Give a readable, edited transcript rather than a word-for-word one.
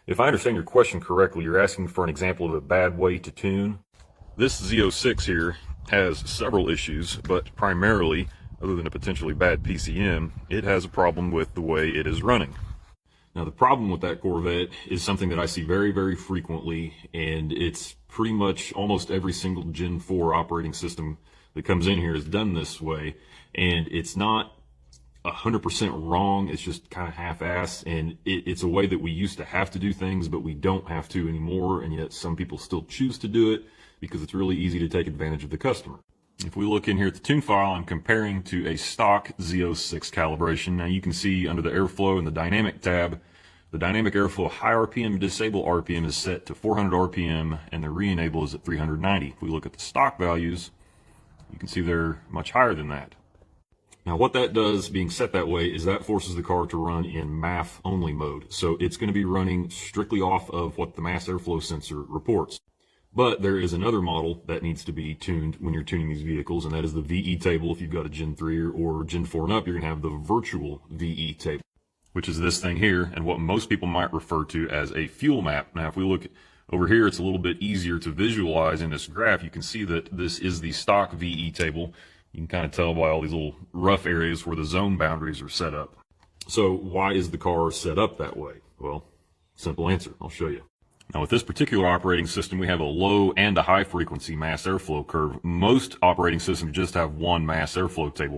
If I understand your question correctly, you're asking for an example of a bad way to tune. This Z06 here has several issues, but primarily, other than a potentially bad PCM, it has a problem with the way it is running. Now, the problem with that Corvette is something that I see very, very frequently, and it's pretty much almost every single Gen 4 operating system that comes in here is done this way, and it's not 100% wrong. It's just kind of half-assed, and it's a way that we used to have to do things, but we don't have to anymore, and yet some people still choose to do it because it's really easy to take advantage of the customer. If we look in here at the tune file, I'm comparing to a stock Z06 calibration. Now you can see under the airflow in the dynamic tab, the dynamic airflow high RPM disable RPM is set to 400 RPM and the re-enable is at 390. If we look at the stock values, you can see they're much higher than that. Now what that does, being set that way, is that forces the car to run in MAF only mode. So it's going to be running strictly off of what the mass airflow sensor reports. But there is another model that needs to be tuned when you're tuning these vehicles, and that is the VE table. If you've got a Gen 3 or Gen 4 and up, you're going to have the virtual VE table, which is this thing here, and what most people might refer to as a fuel map. Now, if we look over here, it's a little bit easier to visualize in this graph. You can see that this is the stock VE table. You can kind of tell by all these little rough areas where the zone boundaries are set up. So why is the car set up that way? Well, simple answer. I'll show you. Now with this particular operating system, we have a low and a high frequency mass airflow curve. Most operating systems just have one mass airflow table.